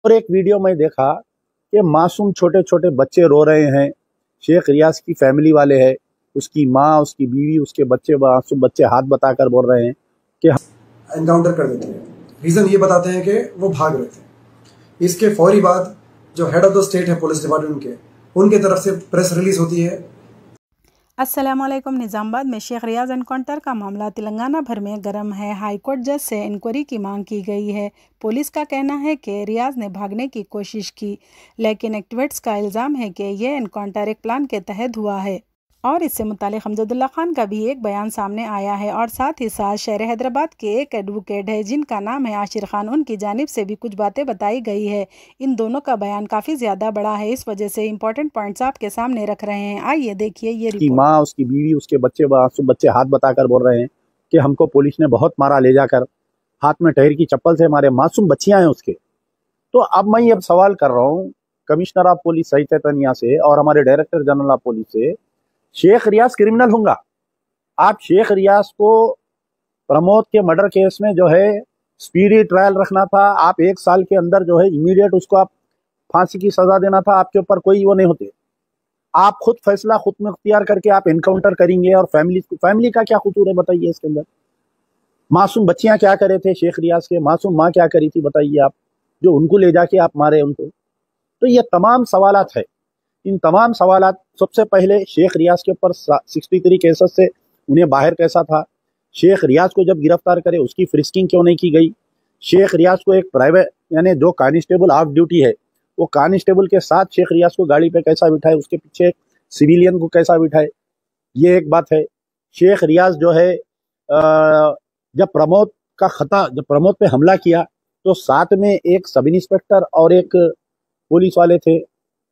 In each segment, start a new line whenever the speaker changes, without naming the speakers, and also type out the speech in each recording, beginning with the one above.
और एक वीडियो में देखा कि मासूम छोटे छोटे बच्चे रो रहे हैं। शेख रियाज की फैमिली वाले हैं, उसकी माँ, उसकी बीवी, उसके बच्चे, मासूम बच्चे हाथ बताकर बोल रहे हैं कि
एनकाउंटर कर देते हैं। रीजन ये बताते हैं कि वो भाग रहे थे। इसके फौरी बाद जो हेड ऑफ द स्टेट है पुलिस डिपार्टमेंट के, उनके तरफ से प्रेस रिलीज होती है।
अस्सलामुअलैकुम। निज़ामाबाद में शेख रियाज एनकाउंटर का मामला तेलंगाना भर में गर्म है। हाईकोर्ट जज से इंक्वायरी की मांग की गई है। पुलिस का कहना है कि रियाज ने भागने की कोशिश की, लेकिन एक्टिविस्ट्स का इल्ज़ाम है कि यह एनकाउंटर एक प्लान के तहत हुआ है। और इससे मुतालिक हमजदुल्ला खान का भी एक बयान सामने आया है। और साथ ही साथ शहर हैदराबाद के एक एडवोकेट है जिनका नाम है आशिर खान, उनकी जानिब से भी कुछ बातें बताई गई है। इन दोनों का बयान काफ़ी ज़्यादा बड़ा है, इस वजह से इंपॉर्टेंट पॉइंट्स आपके सामने रख रहे हैं। आइए देखिए ये
उसकी माँ, उसकी बीवी, उसके बच्चे, मासूम बच्चे हाथ बताकर बोल रहे हैं कि हमको पुलिस ने बहुत मारा, ले जाकर हाथ में टायर की चप्पल से हमारे, मासूम बच्चियां हैं उसके। तो अब मैं ये सवाल कर रहा हूँ कमिश्नर ऑफ पुलिस सही चैतन्या से और हमारे डायरेक्टर जनरल ऑफ पुलिस से, शेख रियाज क्रिमिनल होगा? आप शेख रियाज को प्रमोद के मर्डर केस में जो है स्पीडी ट्रायल रखना था। आप 1 साल के अंदर जो है इमीडिएट उसको आप फांसी की सजा देना था। आपके ऊपर कोई वो नहीं होते। आप खुद फैसला खुद में इख्तियार करके आप एनकाउंटर करेंगे। और फैमिली का क्या कसूर है बताइए इसके अंदर? मासूम बच्चियां क्या करे थे शेख रियाज के? मासूम माँ क्या करी थी बताइए आप, जो उनको ले जाके आप मारे उनको? तो ये तमाम सवालात है। इन तमाम सवालात, सबसे पहले शेख रियाज के ऊपर 63 केसेस से उन्हें बाहर कैसा था? शेख रियाज को जब गिरफ्तार करे उसकी फ्रिस्किंग क्यों नहीं की गई? शेख रियाज को एक प्राइवेट यानी जो कांस्टेबल ऑफ ड्यूटी है, वो कांस्टेबल के साथ शेख रियाज को गाड़ी पे कैसा बिठाए? उसके पीछे एक सिविलियन को कैसा बिठाए? ये एक बात है। शेख रियाज जो है जब प्रमोद पे हमला किया तो साथ में एक सब इंस्पेक्टर और एक पुलिस वाले थे,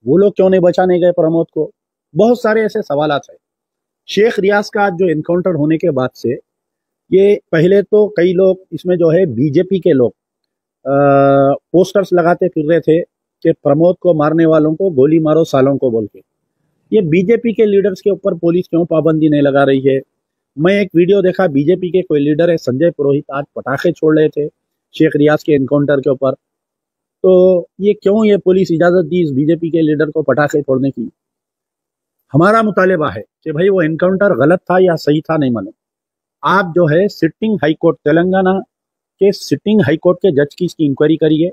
वो लोग क्यों नहीं बचाने गए प्रमोद को? बहुत सारे ऐसे सवालात है। शेख रियाज का जो एनकाउंटर होने के बाद से, ये पहले तो कई लोग इसमें जो है बीजेपी के लोग पोस्टर्स लगाते फिर रहे थे कि प्रमोद को मारने वालों को गोली मारो सालों को बोल के। ये बीजेपी के लीडर्स के ऊपर पुलिस क्यों पाबंदी नहीं लगा रही है? मैं एक वीडियो देखा, बीजेपी के कोई लीडर है संजय पुरोहित, आज पटाखे छोड़ रहे थे शेख रियाज के एनकाउंटर के ऊपर। तो ये क्यों ये पुलिस इजाजत दी इस बीजेपी के लीडर को पटाखे छोड़ने की? हमारा मुतालिबा है कि भाई वो एनकाउंटर गलत था या सही था नहीं मालूम। आप जो है सिटिंग हाईकोर्ट, तेलंगाना के सिटिंग हाईकोर्ट के जज की इसकी इंक्वायरी करिए।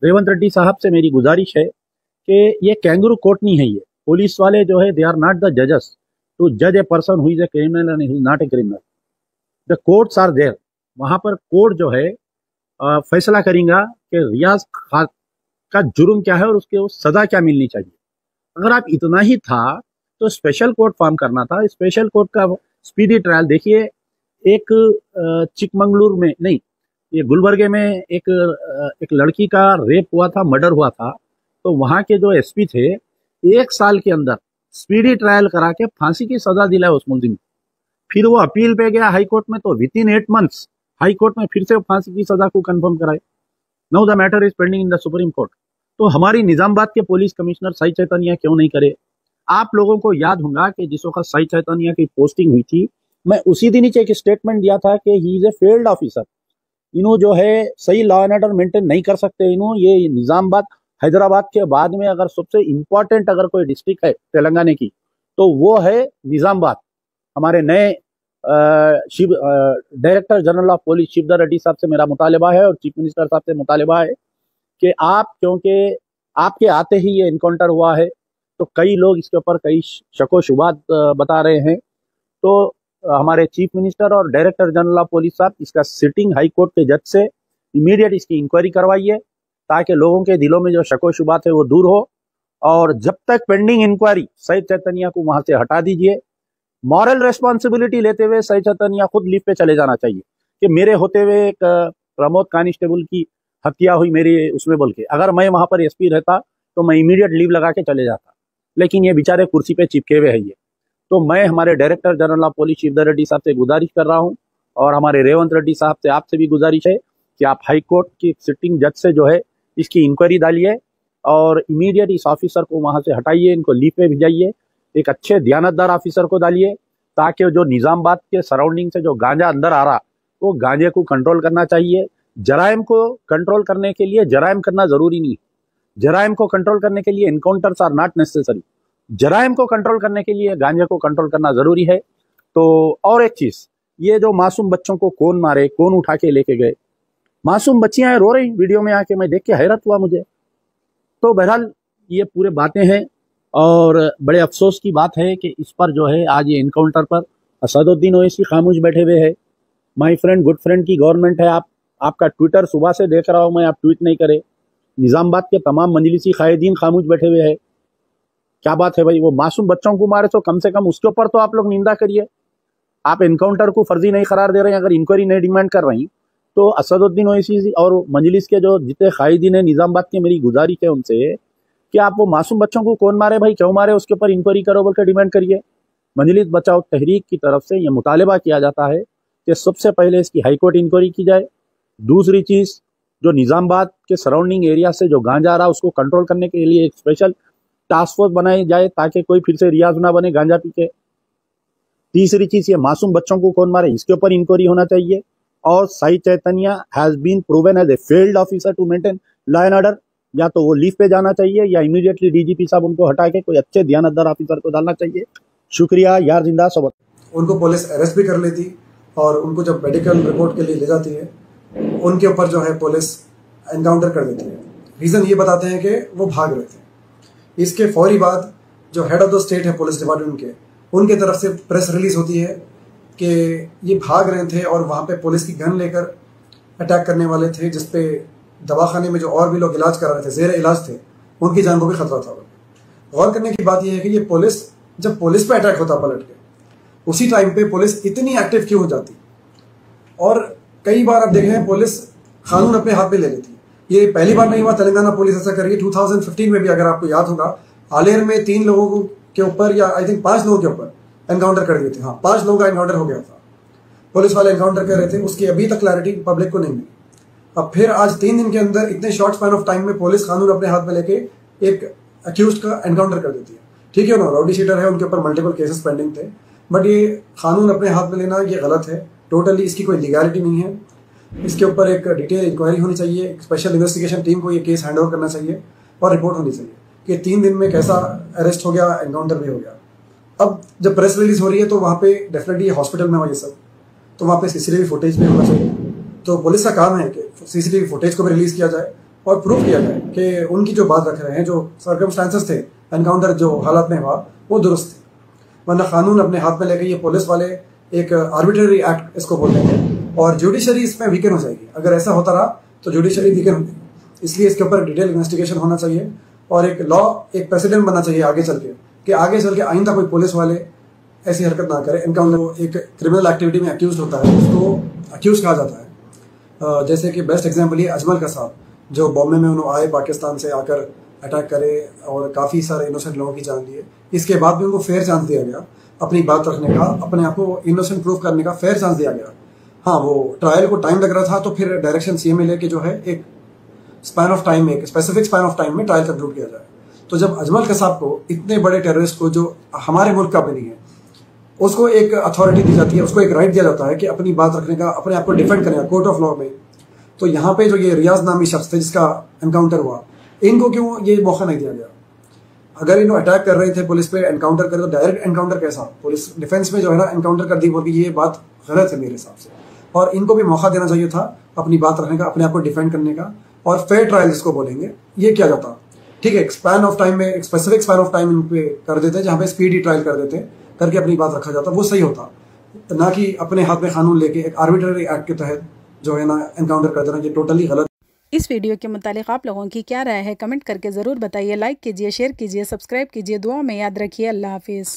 रेवंत रेड्डी साहब से मेरी गुजारिश है कि ये कैंगरू कोर्ट नहीं है। ये पुलिस वाले जो है दे आर नॉट द जजेस टू जज a person who is a criminal and who is not a criminal. The courts are there. वहां पर कोर्ट जो है फैसला करेगा कि रियाज खान का जुर्म क्या है और उसके सजा क्या मिलनी चाहिए। अगर आप इतना ही था तो स्पेशल कोर्ट फॉर्म करना था। स्पेशल कोर्ट का स्पीडी ट्रायल देखिए, एक चिकमंगलुरु में नहीं, ये गुलबर्गे में एक लड़की का रेप हुआ था, मर्डर हुआ था। तो वहां के जो एसपी थे 1 साल के अंदर स्पीडी ट्रायल करा के फांसी की सजा दिलाए उस मुलजिम। फिर वो अपील पे गया हाई कोर्ट में, तो with in 8 months high court में फिर से फांसी की सजा को कंफर्म कराए। Now the matter is pending in the supreme court. तो हमारी निजामाबाद के पुलिस कमिश्नर साई चैतन्या क्यों नहीं करे? आप लोगों को याद होगा कि जिस वक्त साई चैतन्या की पोस्टिंग हुई थी, मैं उसी दिन नीचे एक स्टेटमेंट दिया था कि he is a failed officer. इन्हों जो है सही लॉ एंड ऑर्डर मेंटेन नहीं कर सकते। इन्हों ये निजामाबाद हैदराबाद के बाद में अगर सबसे इंपॉर्टेंट अगर कोई डिस्ट्रिक्ट है तेलंगाना की तो वो है निजामाबाद। हमारे नए director general of police Shivdhar Reddy साहब से मेरा मुतालिबा है और चीफ मिनिस्टर साहब से मुतालिबा है कि आप, क्योंकि आपके आते ही ये इनकाउंटर हुआ है तो कई लोग इसके ऊपर कई शको शुबात बता रहे हैं। तो हमारे चीफ मिनिस्टर और डायरेक्टर जनरल ऑफ पुलिस साहब इसका सिटिंग हाई कोर्ट के जज से इमीडिएट इसकी इंक्वायरी करवाइए ताकि लोगों के दिलों में जो शको शुबात है वो दूर हो। और जब तक पेंडिंग इंक्वायरी, साई चैतन्या को वहां से हटा दीजिए। मॉरल रेस्पॉन्सिबिलिटी लेते हुए साई चैतन्या खुद लीव पे चले जाना चाहिए कि मेरे होते हुए एक प्रमोद कांस्टेबल की हत्या हुई मेरी उसमें बोल के। अगर मैं वहां पर एसपी रहता तो मैं इमीडिएट लीव लगा के चले जाता, लेकिन ये बेचारे कुर्सी पे चिपके हुए हैं ये। तो मैं हमारे director general of police Shivdhar Reddy साहब से गुजारिश कर रहा हूँ और हमारे रेवंत रेड्डी साहब से आपसे भी गुजारिश है कि आप हाई कोर्ट की सिटिंग जज से जो है इसकी इंक्वायरी डालिए और इमीडिएट इस ऑफिसर को वहां से हटाइए, इनको लीव पे भिजाइए, एक अच्छे दयानतदार ऑफिसर को डालिए ताकि जो निजामाबाद के सराउंडिंग से जो गांजा अंदर आ रहा वो गांजे को कंट्रोल करना चाहिए। जराइम को कंट्रोल करने के लिए जराइम करना जरूरी नहीं है। जराइम को कंट्रोल करने के लिए एनकाउंटर्स आर नॉट नेसेसरी। जराइम को कंट्रोल करने के लिए गांजे को कंट्रोल करना जरूरी है। तो और एक चीज, ये जो मासूम बच्चों को कौन मारे, कौन उठा के लेके गए, मासूम बच्चियां रो रही वीडियो में आके, मैं देख के हैरत हुआ मुझे। तो बहरहाल ये पूरे बातें हैं और बड़े अफसोस की बात है कि इस पर जो है आज ये इनकाउंटर पर असदुद्दीन ओवैसी खामोश बैठे हुए है। माय फ्रेंड, गुड फ्रेंड की गवर्नमेंट है। आपका ट्विटर सुबह से देख रहा हूं मैं, आप ट्वीट नहीं करे। निजामाबाद के तमाम मजलिसी कायदीन खामोश बैठे हुए हैं। क्या बात है भाई, वो मासूम बच्चों को मारे तो कम से कम उसके ऊपर तो आप लोग निंदा करिए। आप एनकाउंटर को फर्जी नहीं करार दे रहे हैं। अगर इंक्वायरी नहीं डिमांड कर रही तो असदुद्दीन ओवैसी और मजलिस के जो जितने कायदीन है निजामाबाद के, मेरी गुजारिश है उनसे कि आप वो मासूम बच्चों को कौन मारे भाई, क्यों मारे, उसके ऊपर इंक्वायरी करो बोल कर डिमांड करिए। मजलिस बचाओ तहरीक की तरफ से यह मुतालबा किया जाता है कि सबसे पहले इसकी हाईकोर्ट इंक्वायरी की जाए। दूसरी चीज, जो निजामाबाद के सराउंडिंग एरिया से जो गांजा आ रहा उसको कंट्रोल करने के लिए एक स्पेशल टास्क फोर्स बनाई जाए ताकि कोई फिर से रियाज ना बने गांजा पी के। तीसरी चीज, ये मासूम बच्चों को कौन मारे इसके ऊपर इंक्वायरी होना चाहिए। और Sai Chaitanya has been proven as a failed officer to maintain law and order. या तो वो लीव पे जाना चाहिए या इमीडिएटली डीजीपी साहब उनको हटा के कोई अच्छे ध्यानदार ऑफिसर को डालना चाहिए। शुक्रिया यार, जिंदा सबक।
उनको पुलिस अरेस्ट भी कर लेती और उनको जब मेडिकल रिपोर्ट के लिए ले जाती है उनके ऊपर जो है पुलिस एनकाउंटर कर देती है। रीजन ये बताते हैं कि वो भाग रहे थे। इसके फौरी बाद जो हेड ऑफ द स्टेट है पुलिस डिपार्टमेंट के, उनके तरफ से प्रेस रिलीज होती है कि ये भाग रहे थे और वहां पे पुलिस की गन लेकर अटैक करने वाले थे, जिसपे दवाखाने में जो और भी लोग इलाज करा रहे थे, जेर इलाज थे, उनकी जान को भी खतरा था। गौर करने की बात यह है कि ये पुलिस, जब पुलिस पे अटैक होता पलट के, उसी टाइम पे पुलिस इतनी एक्टिव क्यों हो जाती। और कई बार आप देख रहे हैं पुलिस कानून अपने हाथ में ले लेती है। ये पहली बार नहीं हुआ, तेलंगाना पुलिस ऐसा कर रही है। 2015 में भी अगर आपको याद होगा, आलेर में 3 लोगों के ऊपर या आई थिंक 5 लोगों के ऊपर एनकाउंटर कर दिए थे। हाँ, 5 लोगों का एनकाउंटर हो गया था। पुलिस वाले एनकाउंटर कर रहे थे, उसकी अभी तक क्लैरिटी पब्लिक को नहीं मिली। अब फिर आज 3 दिन के अंदर इतने शॉर्ट स्पैन ऑफ टाइम में पुलिस कानून अपने हाथ में लेके एक अक्यूज का एनकाउंटर कर देती है। ठीक है ना, राउडी शीटर है, उनके ऊपर मल्टीपल केसेस पेंडिंग थे, बट ये कानून अपने हाथ में लेना ये गलत है टोटली। इसकी कोई लीगैलिटी नहीं है। इसके ऊपर एक डिटेल इंक्वायरी होनी चाहिए, एक स्पेशल इन्वेस्टिगेशन टीम को ये केस हैंड ओवर करना चाहिए और रिपोर्ट होनी चाहिए कि 3 दिन में कैसा अरेस्ट हो गया, एनकाउंटर भी हो गया। अब जब प्रेस रिलीज हो रही है तो वहाँ पे डेफिनेटली हॉस्पिटल में हुआ ये सब, तो वहाँ पे सीसीटीवी फुटेज भी होना चाहिए। तो पुलिस का काम है कि सीसीटीवी फुटेज को भी रिलीज किया जाए और प्रूफ किया जाए कि उनकी जो बात रख रहे हैं, जो सर्कमस्टांसेस थे एनकाउंटर जो हालात में हुआ, वो दुरुस्त थे। वरना कानून अपने हाथ में लेके ये पुलिस वाले एक आर्बिट्ररी एक्ट इसको बोल देंगे और जुडिशरी इसमें वीकन हो जाएगी। अगर ऐसा होता रहा तो जुडिशरी वीकन हो जाएगी। इसलिए इसके ऊपर डिटेल इन्वेस्टिगेशन होना चाहिए और एक लॉ, एक प्रेसिडेंट बनना चाहिए आगे चल के, कि आगे चल के आइंदा कोई पुलिस वाले ऐसी हरकत ना करे। एनकाउंटर एक क्रिमिनल एक्टिविटी में अक्यूज होता है, उसको अक्यूज कहा जाता है। जैसे कि बेस्ट एग्जाम्पल ये अजमल का साहब, जो बॉम्बे में उन्होंने आए, पाकिस्तान से आकर अटैक करे और काफ़ी सारे इनोसेंट लोगों की जान लिए। इसके बाद भी उनको फेयर चांस दिया गया अपनी बात रखने का, अपने आप को इनोसेंट प्रूफ करने का फेयर चांस दिया गया। हाँ, वो ट्रायल को टाइम लग रहा था, तो फिर डायरेक्शन सीएम लेके जो है एक स्पैन ऑफ टाइम में, एक स्पेसिफिक स्पैन ऑफ टाइम में ट्रायल कंक्लूड किया जाए। तो जब अजमल कसाब को, इतने बड़े टेररिस्ट को जो हमारे मुल्क का भी नहीं है, उसको एक अथॉरिटी दी जाती है, उसको एक राइट दिया जाता है कि अपनी बात रखने का, अपने आप को डिफेंड करने का कोर्ट ऑफ लॉ में। तो यहाँ पे जो ये रियाज नामी शख्स थे जिसका एनकाउंटर हुआ, इनको क्यों ये मौका नहीं दिया गया? अगर इन्हों अटैक कर रहे थे पुलिस पे, एनकाउंटर करे तो डायरेक्ट एनकाउंटर कैसा? पुलिस डिफेंस में जो है ना एनकाउंटर कर दी, बोल ये बात गलत है मेरे हिसाब से। और इनको भी मौका देना चाहिए था अपनी बात रखने का, अपने आप को डिफेंड करने का, और फेयर ट्रायल जिसको बोलेंगे ये किया जाता। ठीक है, एक स्पैन ऑफ टाइम में, एक specific span of time in पे कर देते, जहाँ पे स्पीडी ट्रायल कर देते, करके अपनी बात रखा जाता, वो सही होता। ना कि अपने हाथ में कानून लेके एक आर्बिट्ररी एक्ट के तहत जो है ना एनकाउंटर कर देना, ये टोटली गलत।
इस वीडियो के मुतालिक आप लोगों की क्या राय है, कमेंट करके ज़रूर बताइए। लाइक कीजिए, शेयर कीजिए, सब्सक्राइब कीजिए। दुआ में याद रखिए। अल्लाह हाफिज़।